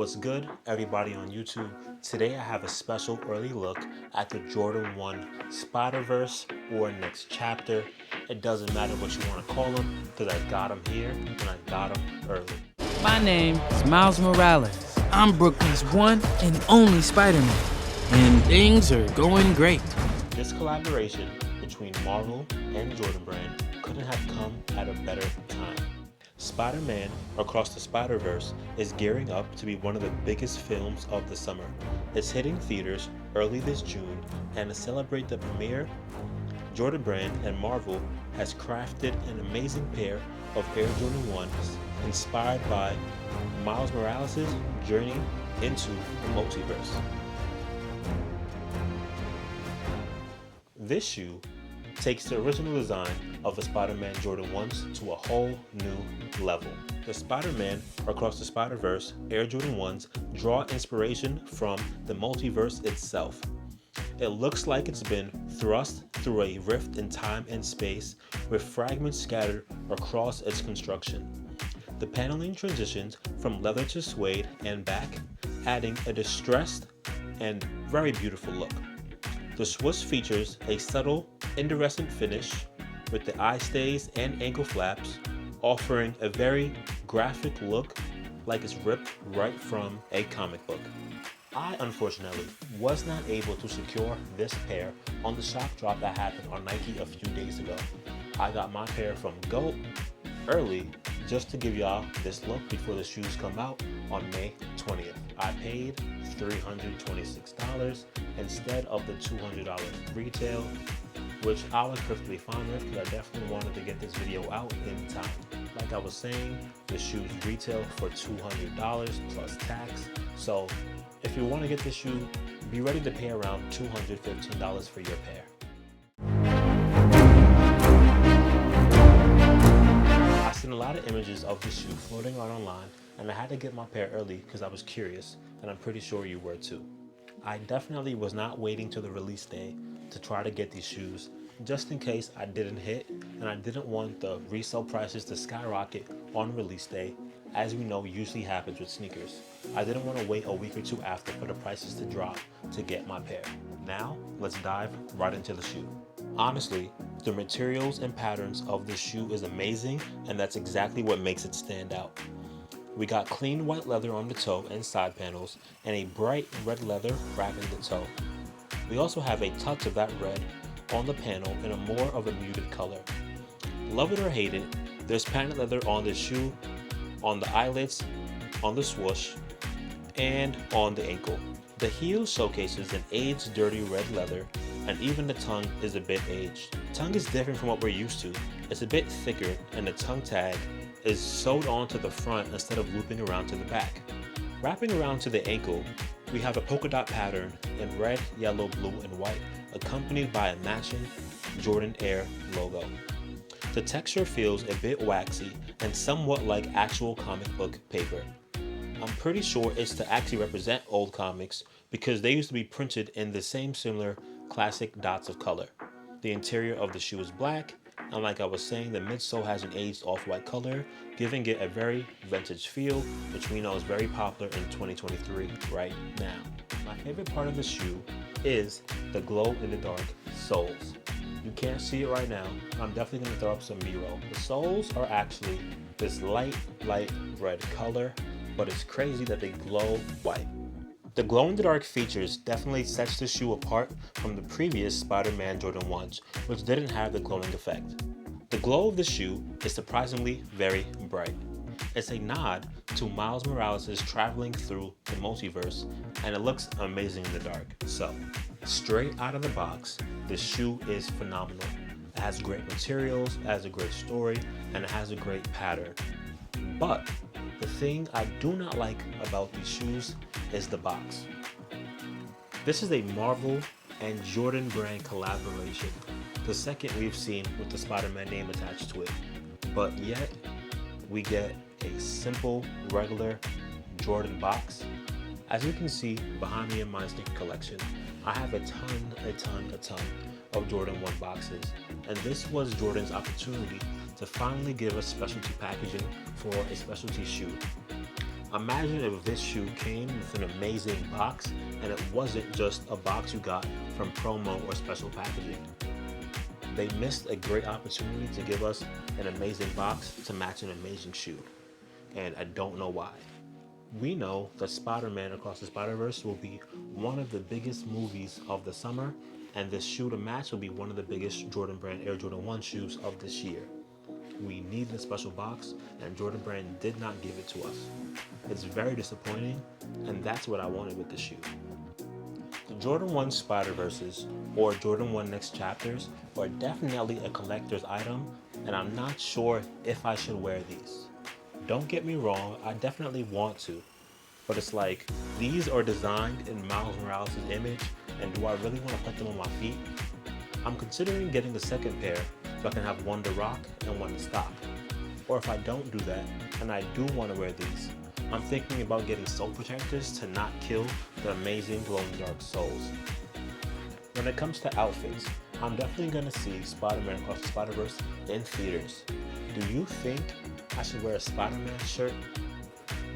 What's good, everybody on YouTube? Today I have a special early look at the Jordan 1 Spiderverse or next chapter. It doesn't matter what you want to call them because I got them here and I got them early. My name is Miles Morales. I'm Brooklyn's one and only Spider-Man, and things are going great. This collaboration between Marvel and Jordan Brand couldn't have come at a better time. Spider-Man Across the Spider-Verse is gearing up to be one of the biggest films of the summer. It's hitting theaters early this June, and to celebrate the premiere, Jordan Brand and Marvel has crafted an amazing pair of Air Jordan 1s inspired by Miles Morales' journey into the multiverse. This shoe takes the original design of the Spider-Man Jordan 1s to a whole new level. The Spider-Man Across the Spider-Verse Air Jordan 1s draw inspiration from the multiverse itself. It looks like it's been thrust through a rift in time and space with fragments scattered across its construction. The paneling transitions from leather to suede and back, adding a distressed and very beautiful look. The Swoosh features a subtle, iridescent finish with the eye stays and ankle flaps, offering a very graphic look like it's ripped right from a comic book. I, unfortunately, was not able to secure this pair on the shop drop that happened on Nike a few days ago. I got my pair from GOAT early just to give y'all this look before the shoes come out on May 20th. I paid $326 instead of the $200 retail, which I was perfectly fine with because I definitely wanted to get this video out in time. Like I was saying, the shoes retail for $200 plus tax. So if you want to get this shoe, be ready to pay around $215 for your pair. I've seen a lot of images of this shoe floating around online, and I had to get my pair early because I was curious, and I'm pretty sure you were too. I definitely was not waiting till the release day to try to get these shoes, just in case I didn't hit, and I didn't want the resale prices to skyrocket on release day, as we know usually happens with sneakers. I didn't want to wait a week or two after for the prices to drop to get my pair. Now, let's dive right into the shoe. Honestly, the materials and patterns of this shoe is amazing, and that's exactly what makes it stand out. We got clean white leather on the toe and side panels, and a bright red leather wrapping the toe. We also have a touch of that red on the panel in a more of a muted color. Love it or hate it, there's patent leather on the shoe, on the eyelets, on the swoosh, and on the ankle. The heel showcases an aged dirty red leather, and even the tongue is a bit aged. Tongue is different from what we're used to. It's a bit thicker, and the tongue tag is sewed onto the front instead of looping around to the back. Wrapping around to the ankle, we have a polka dot pattern in red, yellow, blue, and white, accompanied by a matching Jordan Air logo. The texture feels a bit waxy and somewhat like actual comic book paper. I'm pretty sure it's to actually represent old comics because they used to be printed in the same similar classic dots of color. The interior of the shoe is black, and like I was saying, the midsole has an aged off-white color, giving it a very vintage feel, which we know is very popular in 2023 right now. My favorite part of the shoe is the glow-in-the-dark soles. You can't see it right now, but I'm definitely going to throw up some B-roll. The soles are actually this light red color, but it's crazy that they glow white. The glow-in-the-dark features definitely sets the shoe apart from the previous Spider-Man Jordan 1s, which didn't have the glowing effect. The glow of the shoe is surprisingly very bright. It's a nod to Miles Morales' traveling through the multiverse, and it looks amazing in the dark. So, straight out of the box, the shoe is phenomenal. It has great materials, it has a great story, and it has a great pattern. But the thing I do not like about these shoes is the box. This is a Marvel and Jordan Brand collaboration, the second we've seen with the Spider-Man name attached to it. But yet, we get a simple, regular Jordan box. As you can see behind me in my sneaker collection, I have a ton of Jordan 1 boxes, and this was Jordan's opportunity to finally give us specialty packaging for a specialty shoe. Imagine if this shoe came with an amazing box and it wasn't just a box you got from promo or special packaging. They missed a great opportunity to give us an amazing box to match an amazing shoe, and I don't know why. We know that Spider-Man Across the Spiderverse will be one of the biggest movies of the summer, and this shoe to match will be one of the biggest Jordan Brand Air Jordan 1 shoes of this year. We needed a special box, and Jordan Brand did not give it to us. It's very disappointing, and that's what I wanted with the shoe. The Jordan 1 Spider-Verses, or Jordan 1 Next Chapters, are definitely a collector's item, and I'm not sure if I should wear these. Don't get me wrong, I definitely want to, but it's like, these are designed in Miles Morales' image, and do I really want to put them on my feet? I'm considering getting the second pair so I can have one to rock and one to stop. Or if I don't do that, and I do want to wear these, I'm thinking about getting sole protectors to not kill the amazing glow-in-the-dark soles. When it comes to outfits, I'm definitely going to see Spider-Man Across the Spider-Verse in theaters. Do you think I should wear a Spider-Man shirt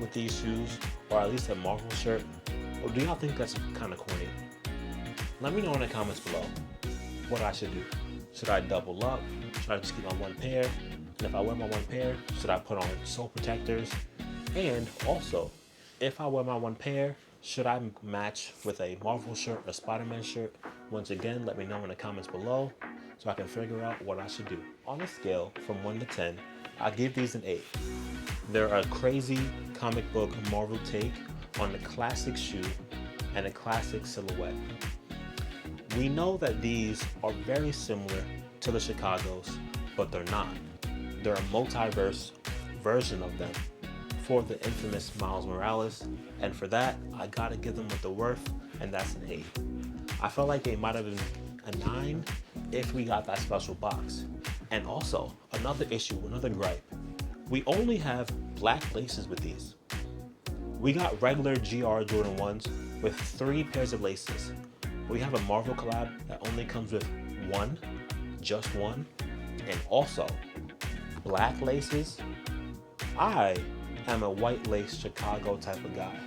with these shoes, or at least a Marvel shirt? Or do y'all think that's kind of corny? Let me know in the comments below what I should do. Should I double up? Should I just keep on one pair? And if I wear my one pair, should I put on sole protectors? And also, if I wear my one pair, should I match with a Marvel shirt or Spider-Man shirt? Once again, let me know in the comments below so I can figure out what I should do. On a scale from 1 to 10, I give these an 8. They're a crazy comic book Marvel take on the classic shoe and a classic silhouette. We know that these are very similar to the Chicago's, but they're not. They're a multiverse version of them for the infamous Miles Morales, and for that, I gotta give them with the worth, and that's an 8. I felt like they might have been a 9 if we got that special box. And also, another issue, another gripe, we only have black laces with these. We got regular GR Jordan 1s with 3 pairs of laces. We have a Marvel collab that only comes with one, just one, and also black laces. I am a white lace Chicago type of guy.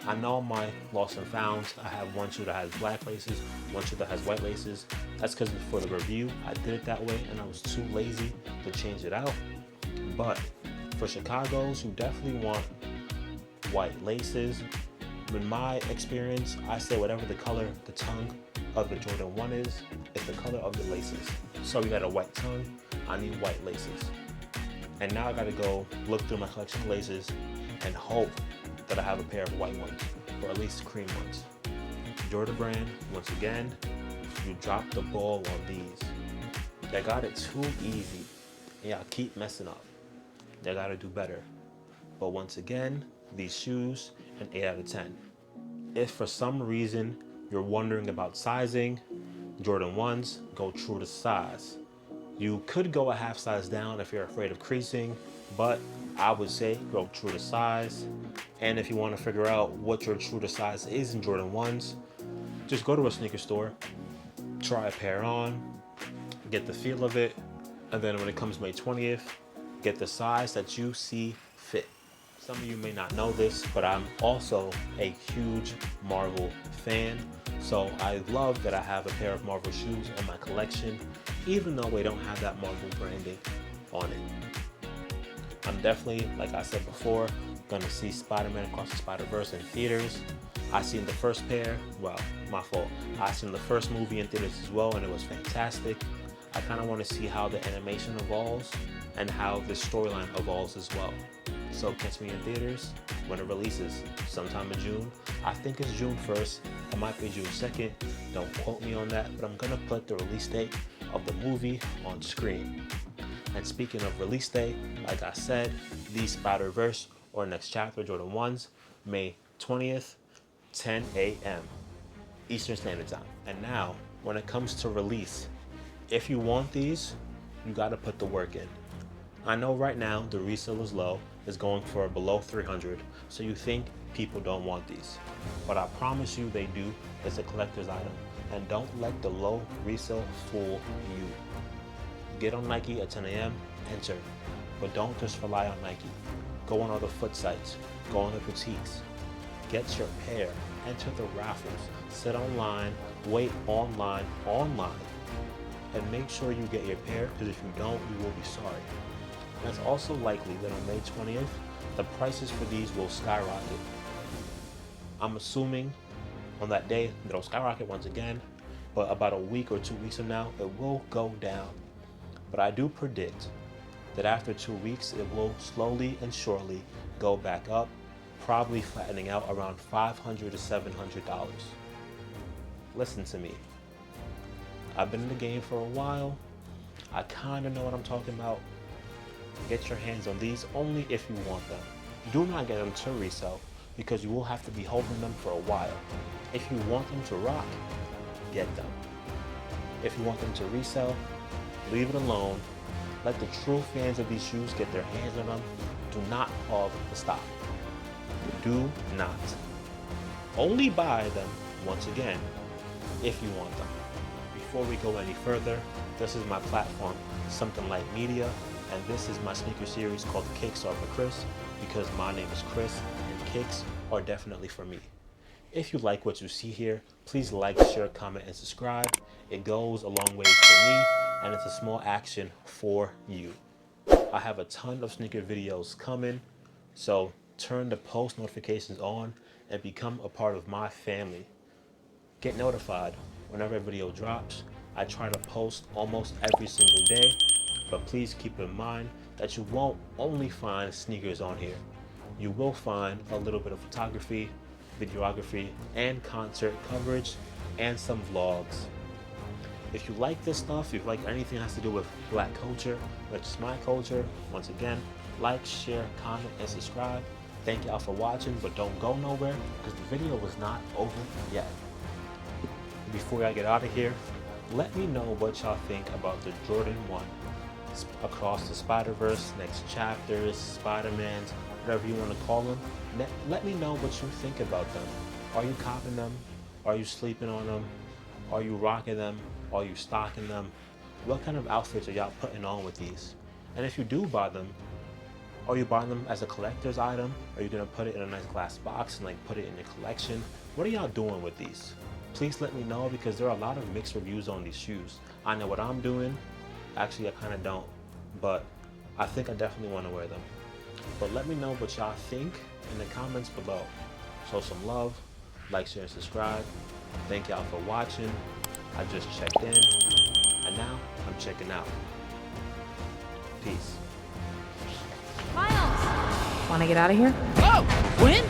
I know my lost and founds, I have one shoe that has black laces, one shoe that has white laces. That's because for the review, I did it that way and I was too lazy to change it out. But for Chicago's, you definitely want white laces. In my experience, I say whatever the color, the tongue of the Jordan 1 is, it's the color of the laces. So we got a white tongue, I need white laces. And now I gotta go look through my collection of laces and hope that I have a pair of white ones, or at least cream ones. Jordan Brand, once again, you dropped the ball on these. They got it too easy, and y'all keep messing up. They gotta do better. But once again, these shoes, an 8 out of 10. If for some reason you're wondering about sizing, Jordan 1s go true to size. You could go a half size down if you're afraid of creasing, but I would say go true to size. And if you want to figure out what your true to size is in Jordan 1s, just go to a sneaker store, try a pair on, get the feel of it, and then when it comes May 20th, get the size that you see fit. Some of you may not know this, but I'm also a huge Marvel fan. So I love that I have a pair of Marvel shoes in my collection, even though we don't have that Marvel branding on it. I'm definitely, like I said before, gonna see Spider-Man Across the Spider-Verse in theaters. I seen the first pair, well, my fault. I seen the first movie in theaters as well, and it was fantastic. I kind of want to see how the animation evolves and how the storyline evolves as well. So catch me in theaters when it releases, sometime in June. I think it's June 1st. It might be June 2nd. Don't quote me on that, but I'm gonna put the release date of the movie on screen. And speaking of release date, like I said, these Spider-Verse or Next Chapter Jordan 1s, May 20th, 10 a.m. Eastern Standard Time. And now, when it comes to release, if you want these, you gotta put the work in. I know right now the resale is low, is going for below 300, so you think people don't want these. But I promise you they do. It's a collector's item. And don't let the low resale fool you. Get on Nike at 10 a.m., enter. But don't just rely on Nike. Go on other foot sites, go on the boutiques, get your pair, enter the raffles, sit online, wait online, and make sure you get your pair, because if you don't, you will be sorry. And it's also likely that on May 20th, the prices for these will skyrocket. I'm assuming on that day it'll skyrocket once again, but about a week or 2 weeks from now, it will go down. But I do predict that after 2 weeks, it will slowly and surely go back up, probably flattening out around $500 to $700. Listen to me. I've been in the game for a while. I kind of know what I'm talking about. Get your hands on these only if you want them. Do not get them to resell, because you will have to be holding them for a while. If you want them to rock, get them. If you want them to resell, leave it alone. Let the true fans of these shoes get their hands on them. Do not hog the stock. Do not. Only buy them, once again, if you want them. Before we go any further, this is my platform, Something Like Media, and this is my sneaker series called Kicks Are for Chris, because my name is Chris, and kicks are definitely for me. If you like what you see here, please like, share, comment, and subscribe. It goes a long way for me, and it's a small action for you. I have a ton of sneaker videos coming, so turn the post notifications on and become a part of my family. Get notified whenever a video drops. I try to post almost every single day, but please keep in mind that you won't only find sneakers on here. You will find a little bit of photography, videography, and concert coverage, and some vlogs. If you like this stuff, if you like anything that has to do with Black culture, which is my culture, once again, like, share, comment, and subscribe. Thank y'all for watching, but don't go nowhere, because the video was not over yet. Before I get out of here, let me know what y'all think about the Jordan 1. Across the Spiderverse, next chapters, Spider-Mans, whatever you want to call them. Let me know what you think about them. Are you copping them? Are you sleeping on them? Are you rocking them? Are you stocking them? What kind of outfits are y'all putting on with these? And if you do buy them, are you buying them as a collector's item? Are you gonna put it in a nice glass box and like put it in your collection? What are y'all doing with these? Please let me know, because there are a lot of mixed reviews on these shoes. I know what I'm doing. Actually, I kind of don't, but I think I definitely want to wear them. But let me know what y'all think in the comments below. Show some love, like, share, and subscribe. Thank y'all for watching. I just checked in, and now I'm checking out. Peace. Miles! Want to get out of here? Oh, Quinn?